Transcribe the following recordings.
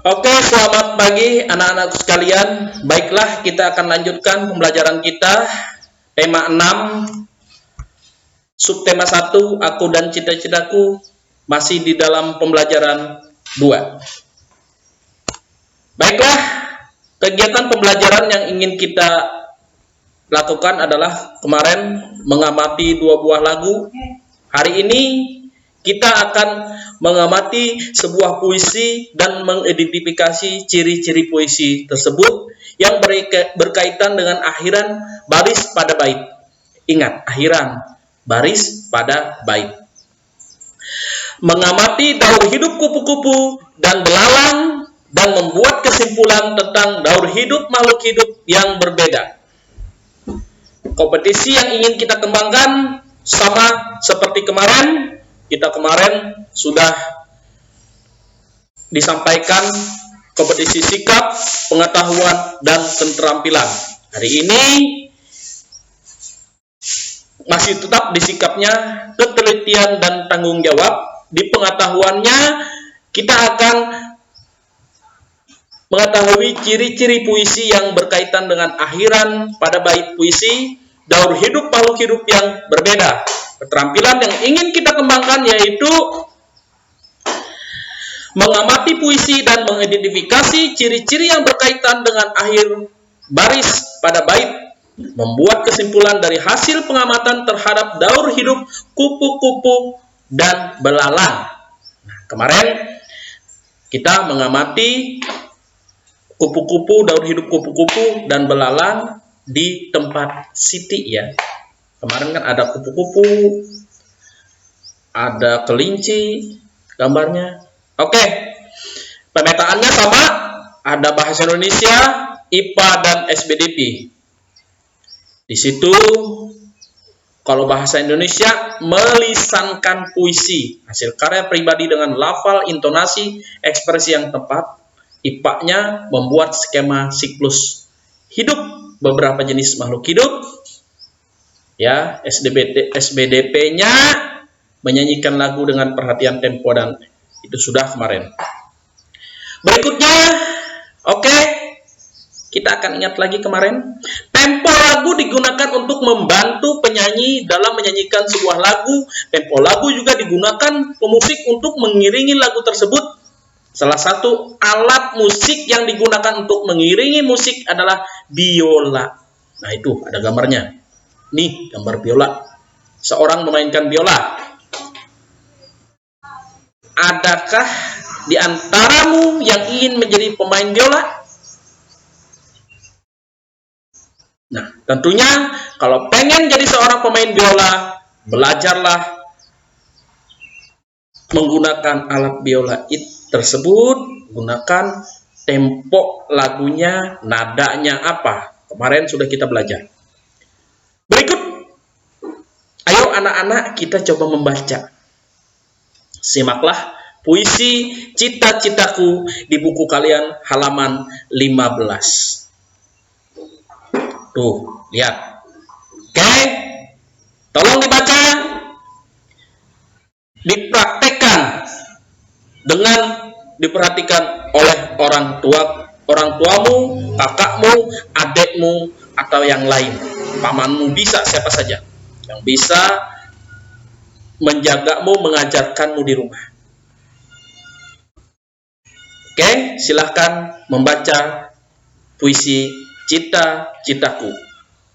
Oke, selamat pagi anak-anakku sekalian. Baiklah, kita akan lanjutkan pembelajaran kita. Tema 6, subtema 1, aku dan cita-citaku, masih di dalam pembelajaran 2. Baiklah, kegiatan pembelajaran yang ingin kita lakukan adalah kemarin mengamati 2 buah lagu. Hari ini kita akan mengamati sebuah puisi dan mengidentifikasi ciri-ciri puisi tersebut yang berkaitan dengan akhiran baris pada bait. Ingat, akhiran baris pada bait. Mengamati daur hidup kupu-kupu dan belalang dan membuat kesimpulan tentang daur hidup makhluk hidup yang berbeda. Kompetisi yang ingin kita kembangkan sama seperti kemarin. Kita kemarin sudah disampaikan kompetisi sikap, pengetahuan, dan keterampilan. Hari ini masih tetap di sikapnya, ketelitian dan tanggung jawab. Di pengetahuannya kita akan mengetahui ciri-ciri puisi yang berkaitan dengan akhiran pada bait puisi, daur hidup makhluk hidup yang berbeda. Keterampilan yang ingin kita kembangkan yaitu mengamati puisi dan mengidentifikasi ciri-ciri yang berkaitan dengan akhir baris pada bait, membuat kesimpulan dari hasil pengamatan terhadap daur hidup kupu-kupu dan belalang. Nah, kemarin kita mengamati kupu-kupu, daur hidup kupu-kupu dan belalang di tempat Siti ya. Kemarin kan ada kupu-kupu, ada kelinci gambarnya. Oke, pemetaannya sama, ada bahasa Indonesia, IPA dan SBDP. Di situ kalau bahasa Indonesia melisankan puisi, hasil karya pribadi dengan lafal, intonasi, ekspresi yang tepat. IPA-nya membuat skema siklus hidup beberapa jenis makhluk hidup. Ya, SBDP-nya menyanyikan lagu dengan perhatian tempo dan itu sudah kemarin. Berikutnya, oke, kita akan ingat lagi kemarin. Tempo lagu digunakan untuk membantu penyanyi dalam menyanyikan sebuah lagu. Tempo lagu juga digunakan pemusik untuk mengiringi lagu tersebut. Salah satu alat musik yang digunakan untuk mengiringi musik adalah biola. Nah, itu ada gambarnya. Nih, gambar biola. Seorang memainkan biola. Adakah di antaramu yang ingin menjadi pemain biola? Nah, tentunya kalau pengen jadi seorang pemain biola, belajarlah menggunakan alat biola tersebut, gunakan tempo lagunya, nadanya apa. Kemarin sudah kita belajar. Berikut, ayo anak-anak kita coba membaca. Simaklah puisi Cita-citaku di buku kalian halaman 15. Tuh, lihat. Oke, tolong dibaca, dipraktekkan dengan diperhatikan oleh orang tuamu, kakakmu, adekmu, atau yang lain. Pamanmu bisa, siapa saja yang bisa menjagamu, mengajarkanmu di rumah. Oke, silahkan membaca puisi Cita-citaku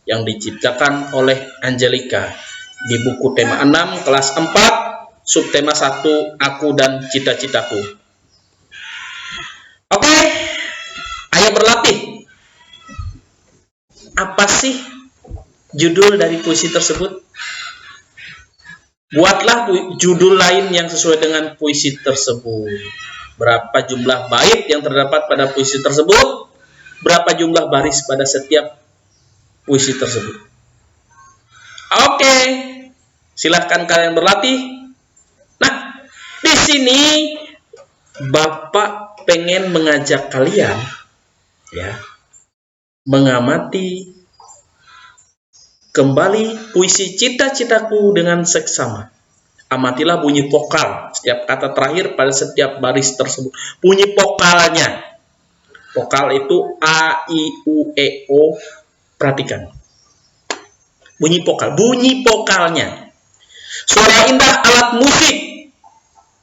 yang diciptakan oleh Angelica di buku tema 6 kelas 4 subtema 1 aku dan cita-citaku. Oke, ayo berlatih. Apa sih judul dari puisi tersebut? Buatlah judul lain yang sesuai dengan puisi tersebut. Berapa jumlah bait yang terdapat pada puisi tersebut? Berapa jumlah baris pada setiap puisi tersebut? Oke, silahkan kalian berlatih. Nah, di sini Bapak pengen mengajak kalian ya mengamati kembali puisi Cita-citaku dengan seksama. Amatilah bunyi vokal setiap kata terakhir pada setiap baris tersebut. Bunyi vokalnya. Vokal itu A, I, U, E, O. Perhatikan. Bunyi vokal. Bunyi vokalnya. Suara indah alat musik.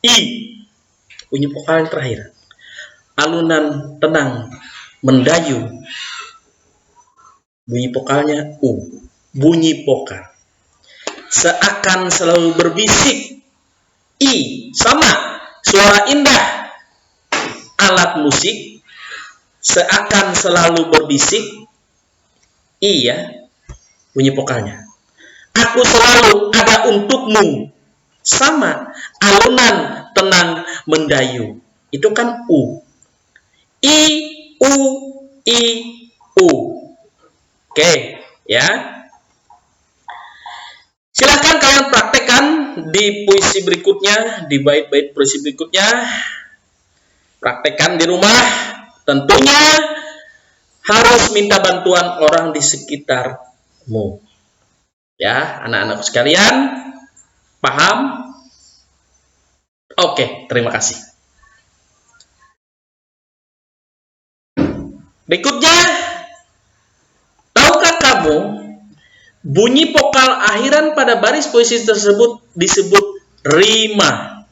I. Bunyi vokal yang terakhir. Alunan tenang mendayu. Bunyi vokalnya U. Bunyi vokal. Seakan selalu berbisik. I. Sama. Suara indah alat musik. Seakan selalu berbisik. I ya. Bunyi vokalnya. Aku selalu ada untukmu. Sama. Alunan tenang mendayu. Itu kan U. I, U, I, U. Oke, ya. Silahkan kalian praktekkan di puisi berikutnya, di bait-bait puisi berikutnya. Praktekkan di rumah. Tentunya harus minta bantuan orang di sekitarmu. Ya, anak-anakku sekalian, paham? Oke, terima kasih. Berikutnya, tahukah kamu bunyi vokal akhiran pada baris puisi tersebut disebut rima?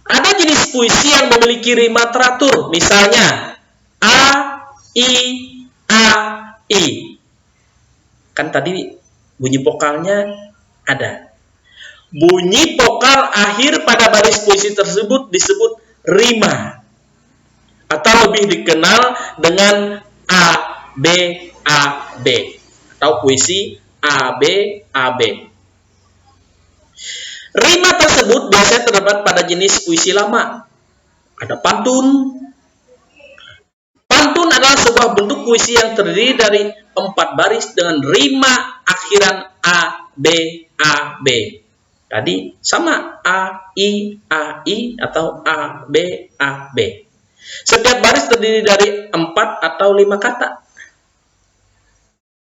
Ada jenis puisi yang memiliki rima teratur, misalnya A, I, A, I. Kan tadi bunyi vokalnya ada. Bunyi vokal akhir pada baris puisi tersebut disebut rima. Atau lebih dikenal dengan A, B, A, B. Atau puisi A, B, A, B. Rima tersebut biasanya terdapat pada jenis puisi lama. Ada pantun. Pantun adalah sebuah bentuk puisi yang terdiri dari 4 baris dengan rima akhiran A, B, A, B. Tadi sama A, I, atau A, B, A, B. Setiap baris terdiri dari 4 atau 5 kata.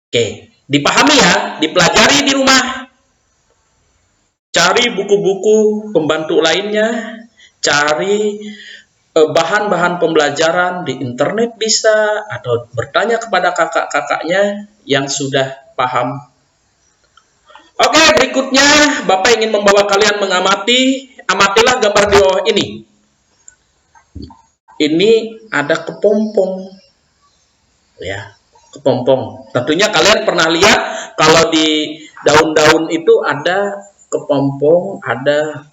Oke, dipahami ya, dipelajari di rumah. Cari buku-buku pembantu lainnya, cari bahan-bahan pembelajaran di internet bisa, atau bertanya kepada kakak-kakaknya yang sudah paham. Oke, berikutnya Bapak ingin membawa kalian mengamati. Amatilah gambar di bawah ini. Ini ada kepompong. Ya, kepompong. Tentunya kalian pernah lihat kalau di daun-daun itu ada kepompong, ada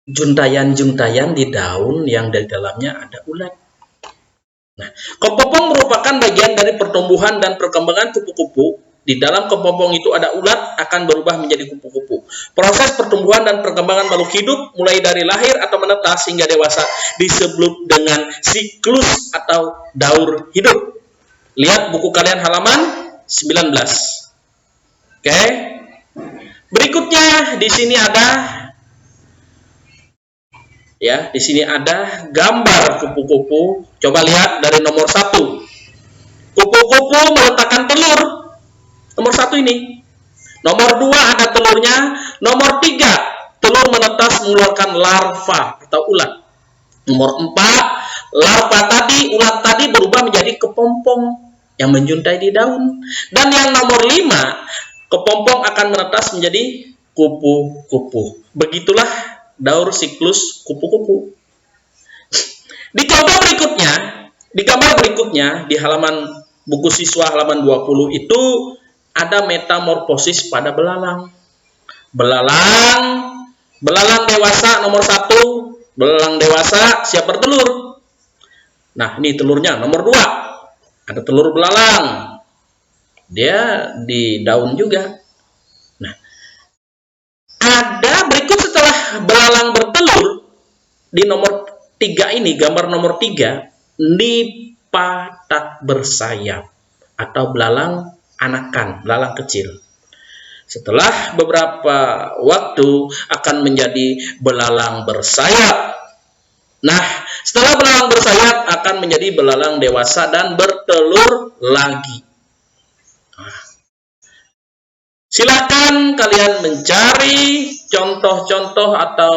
juntayan-juntayan di daun yang di dalamnya ada ulat. Nah, kepompong merupakan bagian dari pertumbuhan dan perkembangan kupu-kupu. Di dalam kepompong itu ada ulat akan berubah menjadi kupu-kupu. Proses pertumbuhan dan perkembangan makhluk hidup mulai dari lahir atau menetas hingga dewasa disebut dengan siklus atau daur hidup. Lihat buku kalian halaman 19. Oke. Berikutnya di sini ada ya, di sini ada gambar kupu-kupu. Coba lihat dari nomor 1. Kupu-kupu meletakkan telur. Nomor 1 ini. Nomor 2 ada telurnya. Nomor 3, telur menetas mengeluarkan larva atau ulat. Nomor 4, larva tadi, ulat tadi berubah menjadi kepompong yang menjuntai di daun. Dan yang nomor 5, kepompong akan menetas menjadi kupu-kupu. Begitulah daur siklus kupu-kupu. Di gambar berikutnya di halaman buku siswa halaman 20 itu ada metamorfosis pada belalang. Belalang dewasa nomor 1, belalang dewasa siap bertelur. Nah, ini telurnya nomor 2. Ada telur belalang. Dia di daun juga. Nah, ada berikut setelah belalang bertelur di nomor 3 ini, gambar nomor 3, nipa tak bersayap atau belalang anakan, belalang kecil. Setelah beberapa waktu akan menjadi belalang bersayap. Nah, setelah belalang bersayap akan menjadi belalang dewasa dan bertelur lagi. Silakan kalian mencari contoh-contoh atau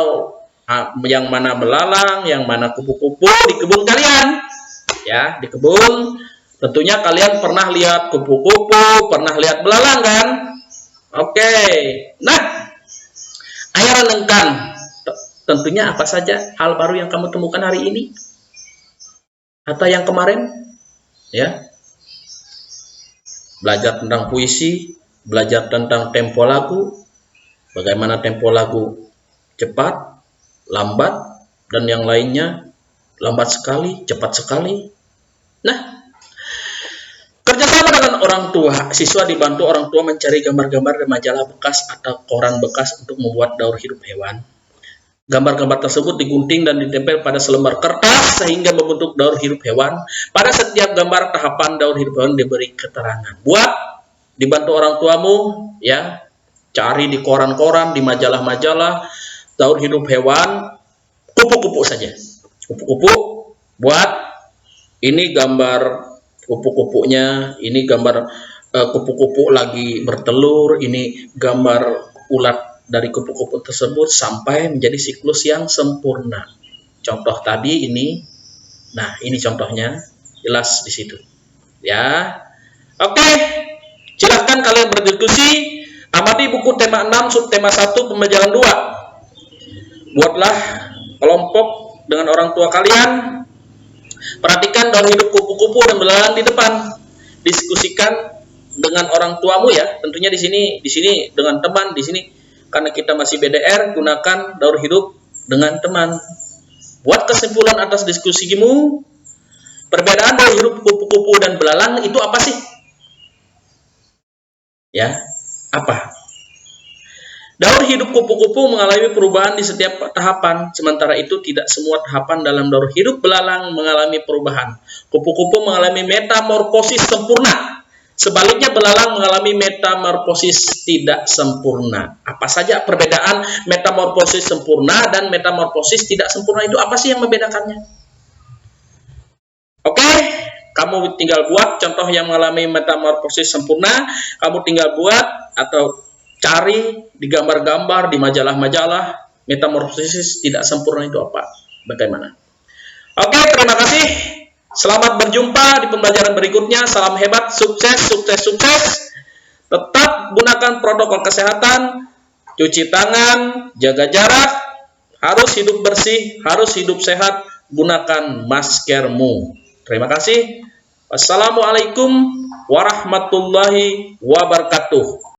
yang mana belalang, yang mana kupu-kupu di kebun kalian. Ya, di kebun tentunya kalian pernah lihat kupu-kupu, pernah lihat belalang kan? Oke. Nah, ayo renungkan. Tentunya apa saja hal baru yang kamu temukan hari ini atau yang kemarin? Ya. Belajar tentang puisi, belajar tentang tempo lagu, bagaimana tempo lagu cepat, lambat, dan yang lainnya, lambat sekali, cepat sekali. Nah, kerjasama dengan orang tua, siswa dibantu orang tua mencari gambar-gambar dari majalah bekas atau koran bekas untuk membuat daur hidup hewan. Gambar-gambar tersebut digunting dan ditempel pada selembar kertas sehingga membentuk daur hidup hewan. Pada setiap gambar tahapan daur hidup hewan diberi keterangan. Buat dibantu orang tuamu, ya, cari di koran-koran, di majalah-majalah daur hidup hewan, kupu-kupu saja. Kupu-kupu, buat ini gambar kupu-kupunya, ini gambar kupu-kupu lagi bertelur, ini gambar ulat dari kupu-kupu tersebut sampai menjadi siklus yang sempurna. Contoh tadi ini, nah ini contohnya, jelas di situ. Ya, oke, silahkan kalian berdiskusi. Amati buku tema 6, subtema 1, pembelajaran 2. Buatlah kelompok dengan orang tua kalian. Perhatikan daur hidup kupu-kupu dan belalang di depan. Diskusikan dengan orang tuamu ya. Tentunya di sini dengan teman, di sini karena kita masih BDR, gunakan daur hidup dengan teman. Buat kesimpulan atas diskusimu. Perbedaan daur hidup kupu-kupu dan belalang itu apa sih? Ya, apa? Daur hidup kupu-kupu mengalami perubahan di setiap tahapan, sementara itu tidak semua tahapan dalam daur hidup belalang mengalami perubahan. Kupu-kupu mengalami metamorfosis sempurna. Sebaliknya belalang mengalami metamorfosis tidak sempurna. Apa saja perbedaan metamorfosis sempurna dan metamorfosis tidak sempurna itu apa sih yang membedakannya? Oke, kamu tinggal buat contoh yang mengalami metamorfosis sempurna, kamu tinggal buat atau cari di gambar-gambar, di majalah-majalah, metamorfosis tidak sempurna itu apa? Bagaimana? Oke, terima kasih. Selamat berjumpa di pembelajaran berikutnya. Salam hebat, sukses, sukses, sukses. Tetap gunakan protokol kesehatan, cuci tangan, jaga jarak, harus hidup bersih, harus hidup sehat, gunakan maskermu. Terima kasih. Wassalamualaikum warahmatullahi wabarakatuh.